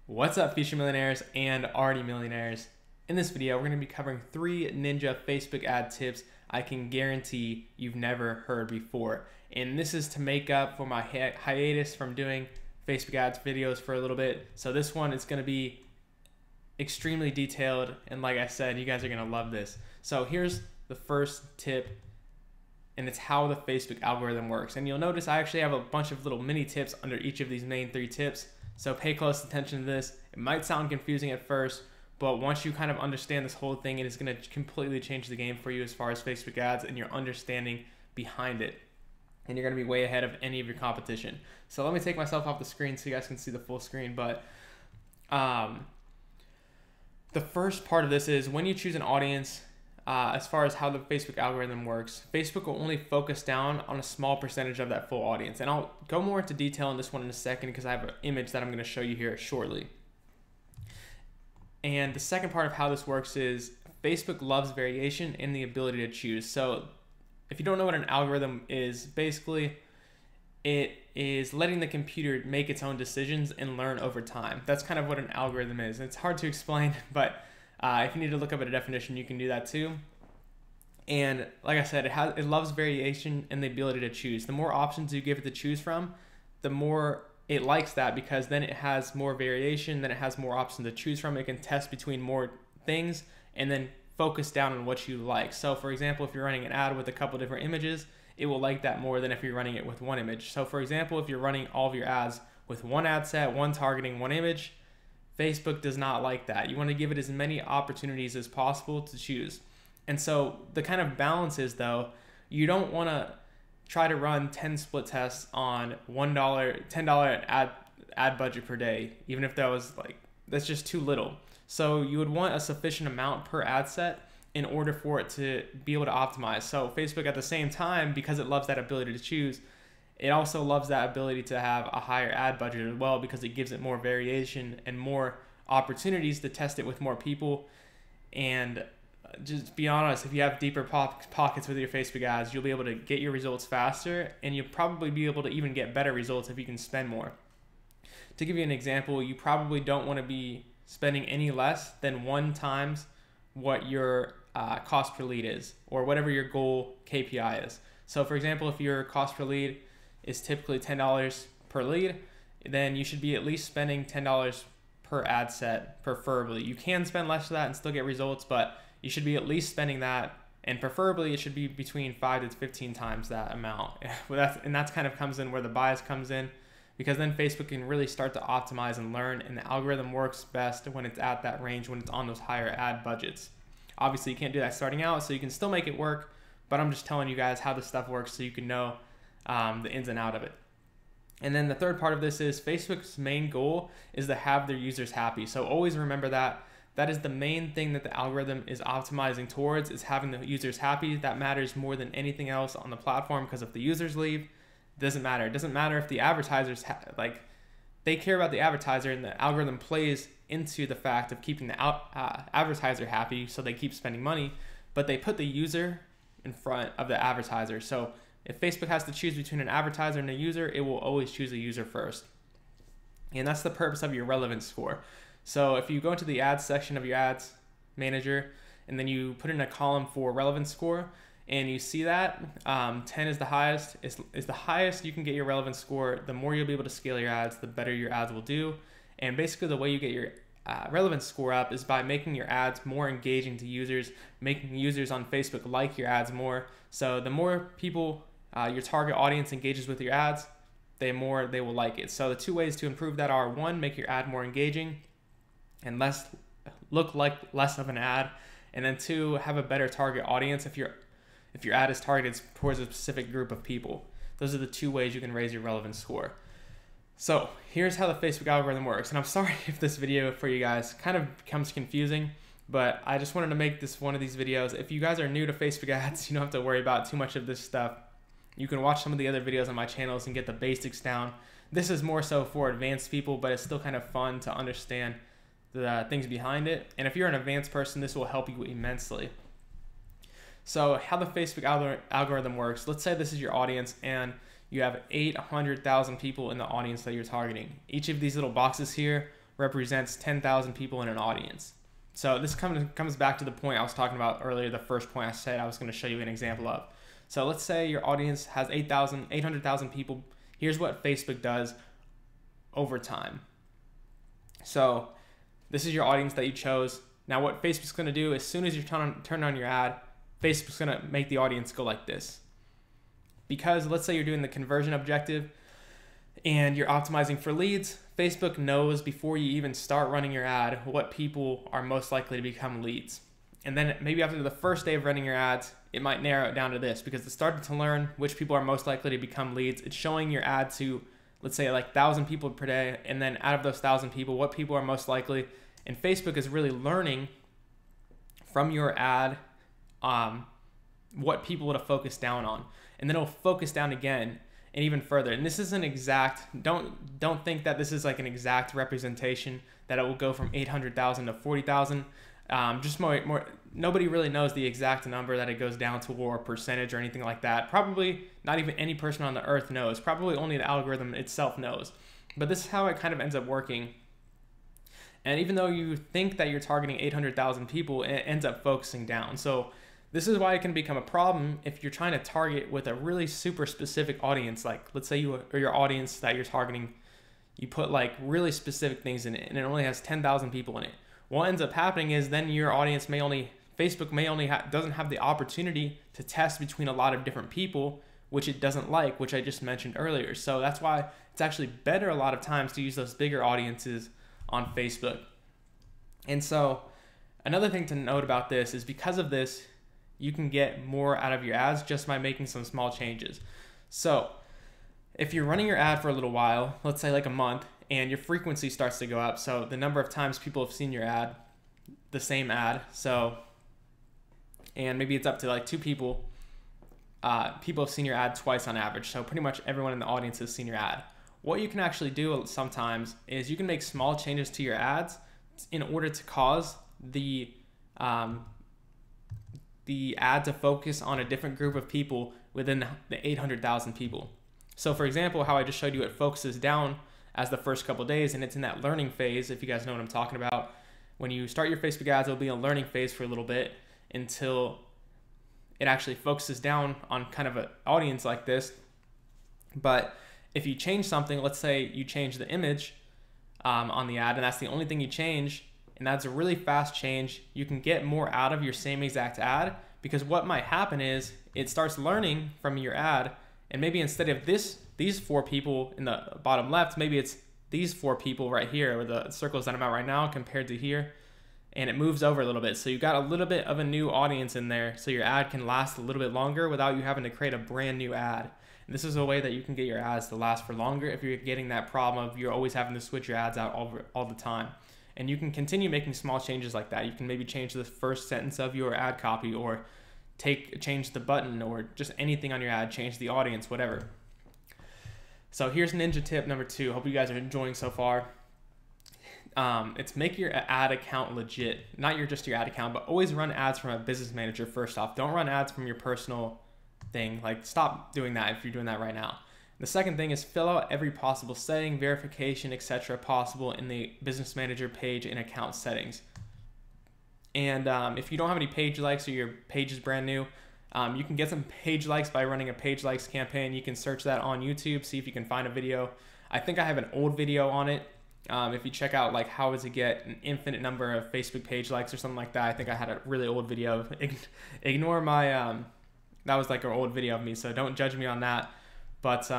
What's up, future millionaires and already millionaires? In this video, we're going to be covering 3 ninja Facebook ad tips I can guarantee you've never heard before. And this is to make up for my hiatus from doing Facebook ads videos for a little bit. So this one is going to be extremely detailed, and like I said, you guys are going to love this. So here's the first tip, and it's how the Facebook algorithm works. And you'll notice I actually have a bunch of little mini tips under each of these main 3 tips. So pay close attention to this. It might sound confusing at first, but once you kind of understand this whole thing, it is going to completely change the game for you as far as Facebook ads and your understanding behind it. And you're going to be way ahead of any of your competition. So let me take myself off the screen so you guys can see the full screen. But the first part of this is when you choose an audience, as far as how the Facebook algorithm works, Facebook will only focus down on a small percentage of that full audience. And I'll go more into detail on this one in a second because I have an image that I'm going to show you here shortly. And the second part of how this works is Facebook loves variation and the ability to choose. So if you don't know what an algorithm is, basically it is letting the computer make its own decisions and learn over time. That's kind of what an algorithm is. It's hard to explain, but if you need to look up a definition, you can do that too. And like I said, it loves variation and the ability to choose. The more options you give it to choose from, the more it likes that, because then it has more variation, then it has more options to choose from. It can test between more things and then focus down on what you like. So for example, if you're running an ad with a couple different images, it will like that more than if you're running it with one image. So for example, if you're running all of your ads with one ad set, one targeting, one image, Facebook does not like that. You want to give it as many opportunities as possible to choose. And so the kind of balance is, though, you don't want to try to run 10 split tests on $1, $10 ad budget per day, even if that was that's just too little. So you would want a sufficient amount per ad set in order for it to be able to optimize. So Facebook at the same time, because it loves that ability to choose, it also loves that ability to have a higher ad budget as well, because it gives it more variation and more opportunities to test it with more people. And just be honest, if you have deeper pockets with your Facebook ads, you'll be able to get your results faster, and you'll probably be able to even get better results if you can spend more. To give you an example, you probably don't want to be spending any less than 1 times what your cost per lead is, or whatever your goal KPI is. So for example, if your cost per lead is typically $10 per lead, then you should be at least spending $10 per ad set, preferably. You can spend less of that and still get results, but you should be at least spending that, and preferably it should be between 5 to 15 times that amount. And that's kind of comes in where the bias comes in, because then Facebook can really start to optimize and learn, and the algorithm works best when it's at that range, when it's on those higher ad budgets. Obviously, you can't do that starting out, so you can still make it work, but I'm just telling you guys how this stuff works so you can know the ins and outs of it. And then the third part of this is Facebook's main goal is to have their users happy. So always remember that. That is the main thing that the algorithm is optimizing towards, is having the users happy. That matters more than anything else on the platform, because if the users leave, it doesn't matter. It doesn't matter if the advertisers, they care about the advertiser, and the algorithm plays into the fact of keeping the advertiser happy, so they keep spending money, but they put the user in front of the advertiser. So if Facebook has to choose between an advertiser and a user, it will always choose a user first. And that's the purpose of your relevance score. So if you go into the ads section of your ads manager, and then you put in a column for relevance score, and you see that 10 is the highest, is the highest you can get your relevance score, the more you'll be able to scale your ads, the better your ads will do. And basically the way you get your relevance score up is by making your ads more engaging to users, making users on Facebook like your ads more. So the more people your target audience engages with your ads, the more they will like it. So the 2 ways to improve that are: 1, make your ad more engaging and look like less of an ad, and then 2, have a better target audience if your ad is targeted towards a specific group of people. Those are the 2 ways you can raise your relevance score. So here's how the Facebook algorithm works. And I'm sorry if this video for you guys kind of becomes confusing, but I just wanted to make this one of these videos. If you guys are new to Facebook ads, you don't have to worry about too much of this stuff. You can watch some of the other videos on my channels and get the basics down. This is more so for advanced people, but it's still kind of fun to understand the things behind it. And if you're an advanced person, this will help you immensely. So how the Facebook algorithm works, let's say this is your audience and you have 800,000 people in the audience that you're targeting. Each of these little boxes here represents 10,000 people in an audience. So this comes back to the point I was talking about earlier, the first point I said I was going to show you an example of. So let's say your audience has 800,000 people. Here's what Facebook does over time. So this is your audience that you chose. Now what Facebook's going to do, as soon as you turn on your ad, Facebook's going to make the audience go like this. Because let's say you're doing the conversion objective and you're optimizing for leads, Facebook knows before you even start running your ad what people are most likely to become leads. And then maybe after the first day of running your ads, it might narrow it down to this, because it started to learn which people are most likely to become leads. It's showing your ad to, let's say, like 1,000 people per day, and then out of those 1,000 people, what people are most likely. And Facebook is really learning from your ad what people to focus down on, and then it'll focus down again and even further. And this isn't exact. Don't think that this is like an exact representation that it will go from 800,000 to 40,000. Just more. Nobody really knows the exact number that it goes down to, or percentage or anything like that. Probably not even any person on the earth knows. Probably only the algorithm itself knows. But this is how it kind of ends up working. And even though you think that you're targeting 800,000 people, it ends up focusing down. So this is why it can become a problem if you're trying to target with a really super specific audience. Like let's say your audience that you're targeting, you put like really specific things in it, and it only has 10,000 people in it. What ends up happening is then your audience Facebook may only doesn't have the opportunity to test between a lot of different people, which it doesn't like, which I just mentioned earlier. So that's why it's actually better a lot of times to use those bigger audiences on Facebook. And so another thing to note about this is, because of this, you can get more out of your ads just by making some small changes. So if you're running your ad for a little while, let's say like a month, and your frequency starts to go up, so the number of times people have seen your ad, the same ad, and maybe it's up to like 2 people, people have seen your ad twice on average, so pretty much everyone in the audience has seen your ad. What you can actually do sometimes is you can make small changes to your ads in order to cause the ad to focus on a different group of people within the 800,000 people. So for example, how I just showed you, it focuses down as the first couple of days, and it's in that learning phase. If you guys know what I'm talking about, when you start your Facebook ads, it'll be a learning phase for a little bit until it actually focuses down on kind of an audience like this. But if you change something, let's say you change the image on the ad, and that's the only thing you change, and that's a really fast change, you can get more out of your same exact ad, because what might happen is it starts learning from your ad, and maybe instead of these 4 people in the bottom left, maybe it's these 4 people right here, or the circles that I'm at right now compared to here, and it moves over a little bit. So you got a little bit of a new audience in there, so your ad can last a little bit longer without you having to create a brand new ad. And this is a way that you can get your ads to last for longer if you're getting that problem of you're always having to switch your ads out all the time. And you can continue making small changes like that. You can maybe change the first sentence of your ad copy, or change the button, or just anything on your ad, change the audience, whatever. So here's ninja tip number 2. Hope you guys are enjoying so far. It's make your ad account legit. Not just your ad account, but always run ads from a business manager first off. Don't run ads from your personal thing. Like, stop doing that if you're doing that right now. The second thing is fill out every possible setting, verification, etc. possible in the business manager page and account settings. And if you don't have any page likes, or your page is brand new, you can get some page likes by running a page likes campaign. You can search that on YouTube, see if you can find a video. I think I have an old video on it. If you check out like how to get an infinite number of Facebook page likes or something like that, I think I had a really old video. Ignore my, that was like an old video of me, so don't judge me on that. But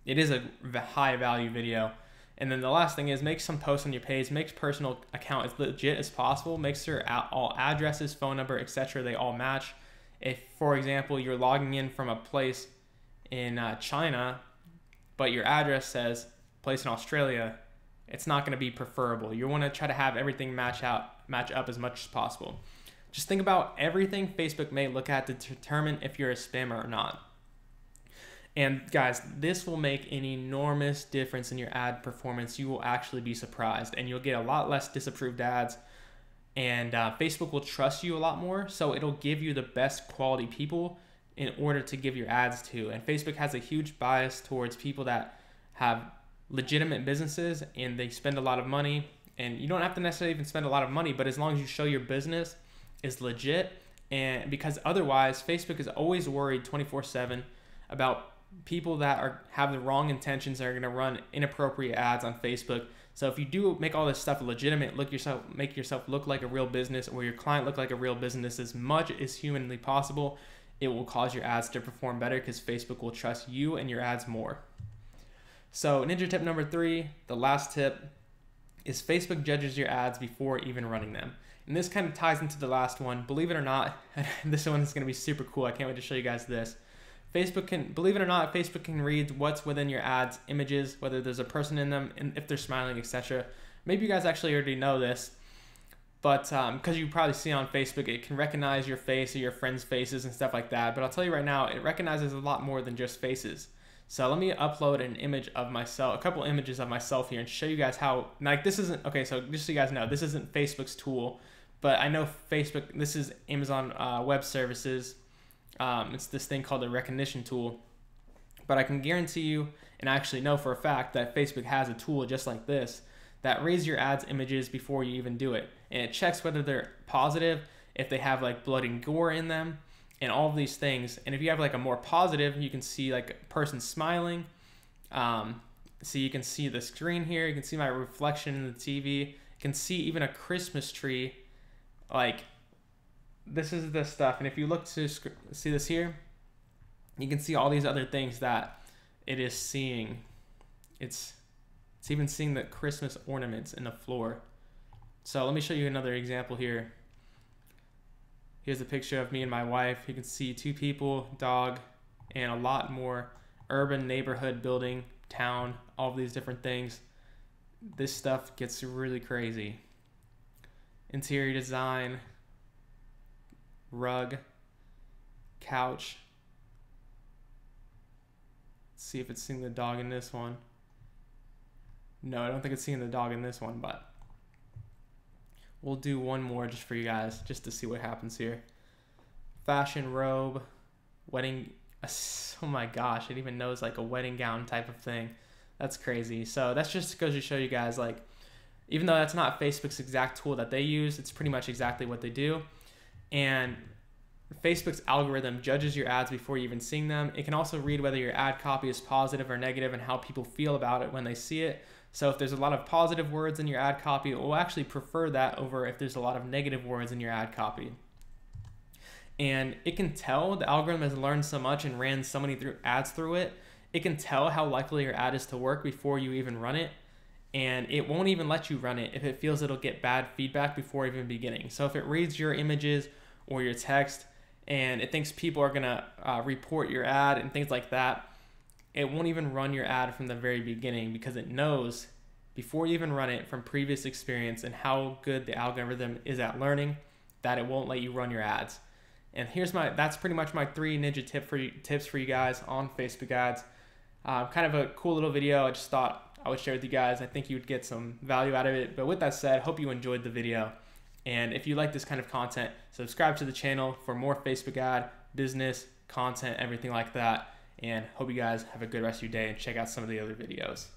it is a high value video. And then the last thing is make some posts on your page, make personal account as legit as possible, make sure all addresses, phone number, etc. they all match. If, for example, you're logging in from a place in China, but your address says place in Australia, it's not going to be preferable. You want to try to have everything match up as much as possible. Just think about everything Facebook may look at to determine if you're a spammer or not. And guys, this will make an enormous difference in your ad performance. You will actually be surprised, and you'll get a lot less disapproved ads, and Facebook will trust you a lot more, so it'll give you the best quality people in order to give your ads to. And Facebook has a huge bias towards people that have legitimate businesses and they spend a lot of money, and you don't have to necessarily even spend a lot of money, but as long as you show your business is legit, and because otherwise Facebook is always worried 24/7 about people that have the wrong intentions and are going to run inappropriate ads on Facebook. So if you do make all this stuff legitimate, make yourself look like a real business, or your client look like a real business as much as humanly possible, it will cause your ads to perform better because Facebook will trust you and your ads more. So ninja tip number 3, the last tip, is Facebook judges your ads before even running them. And this kind of ties into the last one. Believe it or not, this one is going to be super cool. I can't wait to show you guys this. Believe it or not, Facebook can read what's within your ads images, whether there's a person in them, and if they're smiling, etc. Maybe you guys actually already know this, but because you probably see on Facebook, it can recognize your face or your friends' faces and stuff like that. But I'll tell you right now, it recognizes a lot more than just faces. So let me upload an image of myself, a couple images of myself here, and show you guys how, like, this isn't, okay, so just so you guys know, this isn't Facebook's tool, but I know Facebook, this is Amazon Web Services. It's this thing called the recognition tool, but I can guarantee you, and I actually know for a fact, that Facebook has a tool just like this that reads your ads images before you even do it, and it checks whether they're positive, if they have like blood and gore in them, and all of these things. And if you have like a more positive, you can see like a person smiling. So you can see the screen here, you can see my reflection in the TV, you can see even a Christmas tree. Like, this is the stuff, and if you look to see this here, you can see all these other things that it is seeing. It's even seeing the Christmas ornaments in the floor. So let me show you another example here. Here's a picture of me and my wife. You can see 2 people, dog, and a lot more. Urban neighborhood building, town, all of these different things. This stuff gets really crazy. Interior design, rug, couch. Let's see if it's seeing the dog in this one. No, I don't think it's seeing the dog in this one, but we'll do one more just for you guys, just to see what happens here. Fashion robe, wedding, oh my gosh, it even knows like a wedding gown type of thing. That's crazy. So that's just goes to show you guys, like, even though that's not Facebook's exact tool that they use, it's pretty much exactly what they do. And Facebook's algorithm judges your ads before you even seeing them. It can also read whether your ad copy is positive or negative and how people feel about it when they see it. So if there's a lot of positive words in your ad copy, it will actually prefer that over if there's a lot of negative words in your ad copy. And it can tell, the algorithm has learned so much and ran so many ads through it, it can tell how likely your ad is to work before you even run it. And it won't even let you run it if it feels it'll get bad feedback before even beginning. So if it reads your images or your text and it thinks people are gonna report your ad and things like that, it won't even run your ad from the very beginning, because it knows before you even run it from previous experience and how good the algorithm is at learning that it won't let you run your ads. And that's pretty much my 3 ninja tips for you guys on Facebook ads. Kind of a cool little video. I just thought I would share with you guys. I think you would get some value out of it. But with that said, hope you enjoyed the video. And if you like this kind of content, subscribe to the channel for more Facebook ad, business, content, everything like that. And hope you guys have a good rest of your day and check out some of the other videos.